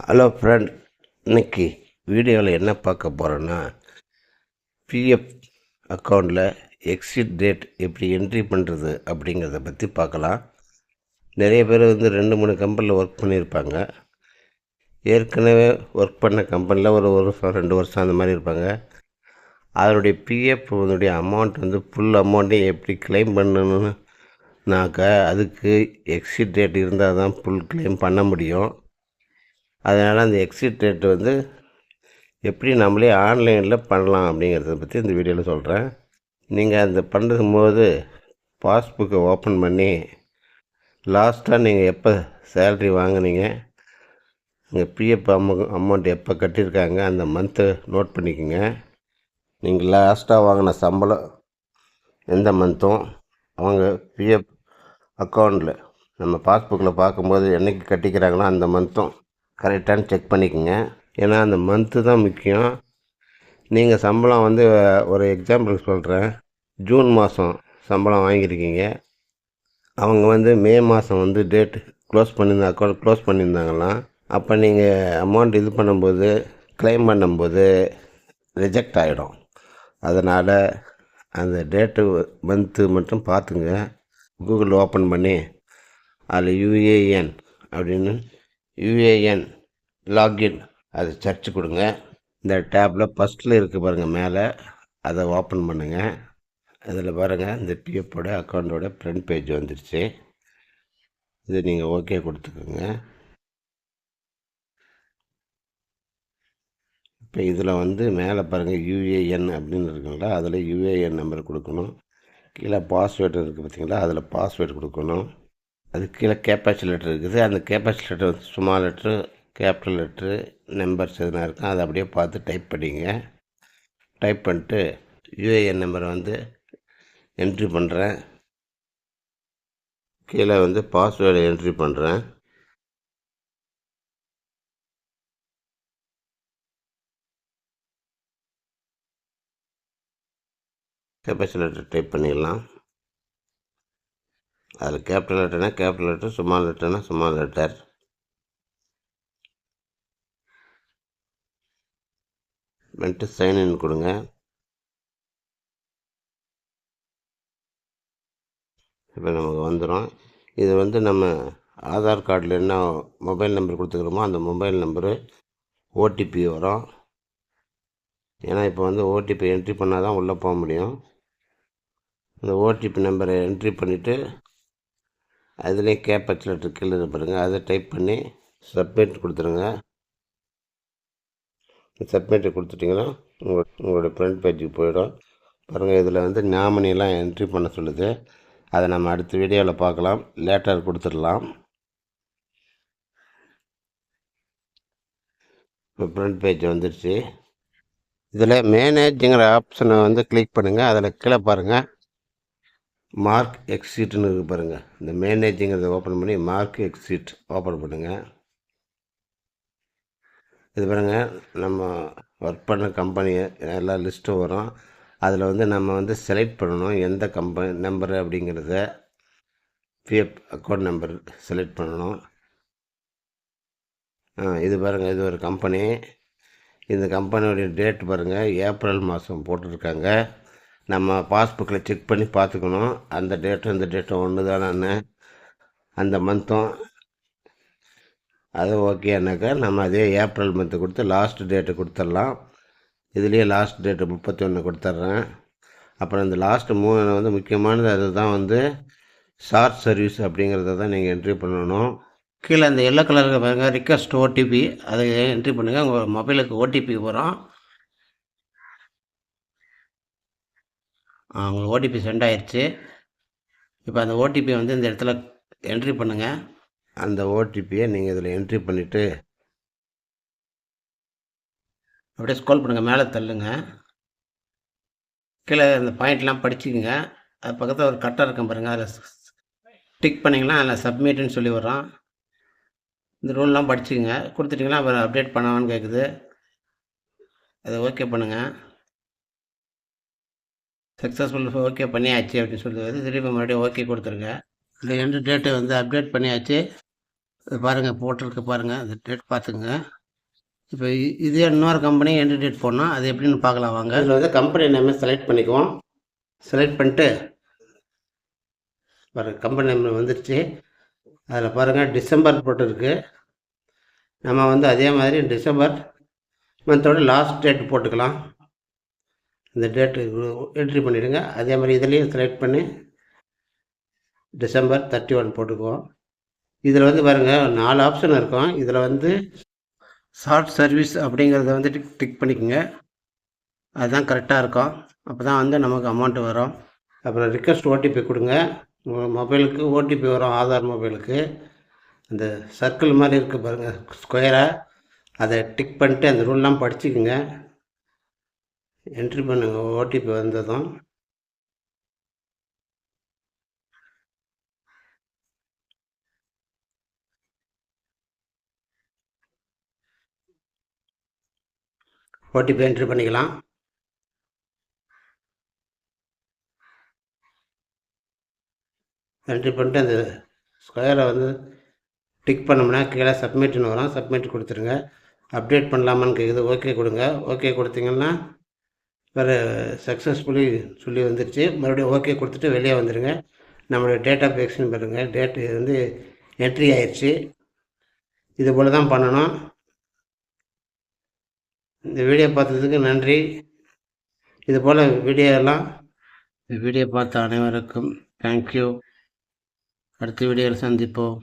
Hello friend, இன்னைக்கு வீடியோவில் என்ன பார்க்க போகிறோன்னா, பிஎஃப் அக்கௌண்ட்டில் எக்ஸிட் டேட் எப்படி என்ட்ரி பண்ணுறது அப்படிங்கிறத பற்றி பார்க்கலாம். நிறைய பேர் 2-3 கம்பெனியில் ஒர்க் பண்ணியிருப்பாங்க. ஏற்கனவே ஒர்க் பண்ண கம்பெனியில் ஒரு வருஷம் 2 வருஷம் அந்த மாதிரி இருப்பாங்க. அதனுடைய பிஎஃப் அமௌண்ட் ஃபுல் அமௌண்ட்டையும் எப்படி கிளைம் பண்ணணுன்னாக்கா, அதுக்கு எக்ஸிட் டேட் இருந்தால் தான் ஃபுல் கிளைம் பண்ண முடியும். அதனால் அந்த எக்ஸிட் டேட் எப்படி நம்மளே ஆன்லைனில் பண்ணலாம் அப்படிங்கிறத பற்றி இந்த வீடியோவில் சொல்கிறேன். நீங்கள் அந்த பண்ணும்போது பாஸ்புக்கை ஓப்பன் பண்ணி லாஸ்ட்டாக நீங்கள் எப்போ சேல்ரி வாங்கினீங்க, உங்கள் பிஎஃப் அமௌண்ட் எப்போ கட்டியிருக்காங்க அந்த மந்த்தை நோட் பண்ணிக்கோங்க. நீங்கள் லாஸ்ட்டாக வாங்கின சம்பளம் எந்த மந்த்தும் அவங்க பிஎஃப் அக்கௌண்ட்டில் நம்ம பாஸ்புக்கில் பார்க்கும்போது என்றைக்கு கட்டிக்கிறாங்களோ அந்த மந்த்தும் கரெக்டானு செக் பண்ணிக்கோங்க. ஏன்னா அந்த மந்த்து தான் முக்கியம். நீங்கள் சம்பளம் ஒரு எக்ஸாம்பிளுக்கு சொல்கிறேன், ஜூன் மாதம் சம்பளம் வாங்கியிருக்கீங்க, அவங்க மே மாதம் டேட் அக்கௌண்ட் க்ளோஸ் பண்ணியிருந்தாங்களாம். அப்போ நீங்கள் அமௌண்ட் இது பண்ணும்போது கிளைம் பண்ணும்போது ரிஜெக்ட் ஆகிடும். அதனால் அந்த டேட்டு மந்த்து மட்டும் பார்த்துங்க. கூகுள் ஓப்பன் பண்ணி அதில் யுஏஎன் அப்படின்னு யுஏஎன் லாகின் அதை சர்ச் கொடுங்க. இந்த டேப்பில் ஃபஸ்ட்டில் இருக்குது பாருங்கள், மேலே அதை ஓப்பன் பண்ணுங்கள். அதில் பாருங்கள், இந்த பிஎஃப்போட அக்கௌண்ட்டோட ஃப்ரண்ட் பேஜ் வந்துடுச்சு. இது நீங்கள் ஓகே கொடுத்துக்கோங்க. இப்போ இதில் மேலே பாருங்கள் யுஏஎன் அப்படின்னு இருக்குங்களா, அதில் யுஏஎன் நம்பர் கொடுக்கணும். கீழே பாஸ்வேர்டு இருக்குது பார்த்தீங்களா, அதில் பாஸ்வேர்டு கொடுக்கணும். அது கீழே கேப்சா லெட்டர் இருக்குது. அந்த captcha letter small letter, capital letter, numbers எதுனா இருக்கும், அதை அப்படியே பார்த்து டைப் பண்ணிங்க. டைப் பண்ணிட்டு யுஏஎன் நம்பரை என்ட்ரி பண்ணுறேன். கீழே பாஸ்வேர்டை என்ட்ரி பண்ணுறேன். கேப்சா லெட்டர் டைப் பண்ணிடலாம். அதில் கேபிட்டல் லெட்டர்னா கேபிட்டல் லெட்டர், ஸ்மால் லெட்டர்னா ஸ்மால் லெட்டர். வந்துட்டு சைன்இன் கொடுங்க. இப்போ நமக்கு வந்துடும். இது நம்ம ஆதார் கார்டில் என்ன மொபைல் நம்பர் கொடுத்துக்கிறோமோ அந்த மொபைல் நம்பரு ஓடிபி வரும். ஏன்னா இப்போ ஓடிபி என்ட்ரி பண்ணால் தான் உள்ளே போக முடியும். அந்த ஓடிபி நம்பரை என்ட்ரி பண்ணிவிட்டு அதுலேயே கேப்சா லெட்டர் கீழே பாருங்கள், அதை டைப் பண்ணி சப்மிட் கொடுத்துருங்க. சப்மிட் கொடுத்துட்டிங்கன்னா உங்களோட ஃப்ரண்ட் பேஜுக்கு போயிடும். பாருங்கள், இதில் நாமினியெல்லாம் என்ட்ரி பண்ண சொல்லுது. அதை நம்ம அடுத்த வீடியோவில் பார்க்கலாம். லேட்டர் கொடுத்துடலாம். இப்போ ஃப்ரண்ட் பேஜ் வந்துடுச்சு. இதில் மேனேஜுங்கிற ஆப்ஷனை கிளிக் பண்ணுங்கள். அதில் கீழே பாருங்கள் மார்க் எக்ஸிட்னு இருக்குது பாருங்கள். இந்த மேனேஜுங்கிறத ஓப்பன் பண்ணி மார்க் எக்ஸிட் ஓப்பன் பண்ணுங்கள். இது பாருங்கள், நம்ம ஒர்க் பண்ண கம்பெனி எல்லா லிஸ்ட்டும் வரும். அதில் நம்ம செலக்ட் பண்ணணும் எந்த கம்பெனி நம்பரு அப்படிங்கிறத. பிஎஃப் அக்கௌண்ட் நம்பர் செலக்ட் பண்ணணும். இது பாருங்கள், இது ஒரு கம்பெனி. இந்த கம்பெனியோடைய டேட் பாருங்கள், ஏப்ரல் மாதம் போட்டிருக்காங்க. நம்ம பாஸ்புக்கில் செக் பண்ணி பார்த்துக்கணும் அந்த டேட்டும் இந்த டேட்டும் ஒன்று தானே, அந்த மந்த்தும். அது ஓகேனாக்கா நம்ம அதே ஏப்ரல் மந்த்து கொடுத்து லாஸ்ட் டேட்டு கொடுத்துடலாம். இதுலேயே லாஸ்ட் டேட்டு 31 கொடுத்துட்றேன். அப்புறம் இந்த லாஸ்ட்டு 3 முக்கியமானது. அது தான் ஷார்ட் சர்வீஸ் அப்படிங்கிறத தான் நீங்கள் என்ட்ரி பண்ணணும். கீழே இந்த எல்லோ கலருக்கு பாருங்கள், ரிக்வெஸ்ட் ஓடிபி, அதை என்ட்ரி பண்ணுங்கள். உங்கள் மொபைலுக்கு ஓடிபி வரும். உங்களுக்கு ஓடிபி சென்ட் ஆயிடுச்சு. இப்போ அந்த ஓடிபி இந்த இடத்துல என்ட்ரி பண்ணுங்கள். அந்த ஓடிபியை நீங்கள் இதில் என்ட்ரி பண்ணிவிட்டு அப்படியே ஸ்க்ரோல் பண்ணுங்கள், மேலே தள்ளுங்க. கீழே இந்த பாயிண்ட்லாம் படிச்சுக்குங்க. அது பக்கத்தில் ஒரு கட்டை இருக்கும் பாருங்கள், அதில் டிக் பண்ணிங்கன்னா அதில் சப்மிட்டுன்னு சொல்லி வரும். இந்த ரூல்லாம் படிச்சுக்குங்க. கொடுத்துட்டிங்கன்னா அப்புறம் அப்டேட் பண்ணவான்னு கேட்குது. அதை ஓகே பண்ணுங்கள். சக்ஸஸ்ஃபுல் ஓகே பண்ணியாச்சு அப்படின்னு சொல்லுது. திருப்பி மறுபடியும் ஓகே கொடுத்துருங்க. இந்த எண்டு டேட்டு அப்டேட் பண்ணியாச்சு. இது பாருங்கள் போட்டிருக்கு பாருங்கள், அந்த டேட் பார்த்துங்க. இப்போ இதே இன்னொரு கம்பெனி என்ட்ரி டேட் போடணும், அது எப்படின்னு பார்க்கலாம் வாங்க. இதில் வந்து கம்பெனி நேமை செலக்ட் பண்ணிக்குவோம். செலக்ட் பண்ணிட்டு பாருங்கள் கம்பெனி நேம் வந்துடுச்சு. அதில் பாருங்கள் டிசம்பர் போட்டுருக்கு. நம்ம வந்து அதே மாதிரி டிசம்பர் மந்தோட லாஸ்ட் டேட் போட்டுக்கலாம். இந்த டேட்டு என்ட்ரி பண்ணிவிடுங்க. அதே மாதிரி இதுலேயும் செலக்ட் பண்ணி டிசம்பர் 31 போட்டுக்குவோம். இதில் வந்து பாருங்கள் 4 ஆப்ஷன் இருக்கும். இதில் வந்து ஷார்ட் சர்வீஸ் அப்படிங்கிறத வந்து டிக் பண்ணிக்கோங்க. அதுதான் கரெக்டாக இருக்கும். அப்போ தான் வந்து நமக்கு அமௌண்ட்டு வரும். அப்புறம் ரிக்வெஸ்ட் ஓடிபி கொடுங்க. உங்கள் மொபைலுக்கு ஓடிபி வரும், ஆதார் மொபைலுக்கு. அந்த சர்க்கிள் மாதிரி இருக்குது பாருங்கள் ஸ்கொயராக, அதை டிக் பண்ணிட்டு அந்த ரூல்லாம் படிச்சுக்குங்க. என்ட்ரி பண்ணுங்க ஓடிபி வந்ததும். ஓடிபி என்ட்ரி பண்ணிக்கலாம். என்ட்ரி பண்ணிட்டு அந்த ஸ்கொயரை வந்து டிக் பண்ணோம்னா கீழே சப்மிட்னு வரும். சப்மிட் கொடுத்துருங்க. அப்டேட் பண்ணலாமான்னு கேட்குது, ஓகே கொடுங்க. ஓகே கொடுத்தீங்கன்னா வேறு சக்ஸஸ்ஃபுல்லி சொல்லி வந்துடுச்சு. மறுபடியும் ஓகே கொடுத்துட்டு வெளியே வந்துடுங்க. நம்மளுடைய டேட் ஆஃப் எக்ஸ்டன் பாருங்கள், டேட்டு வந்து என்ட்ரி ஆயிடுச்சு. இது போல் தான் பண்ணணும். இந்த வீடியோ பார்த்ததுக்கு நன்றி. இது போல் வீடியோ பார்த்த அனைவருக்கும் தேங்க்யூ. அடுத்த வீடியோவில் சந்திப்போம்.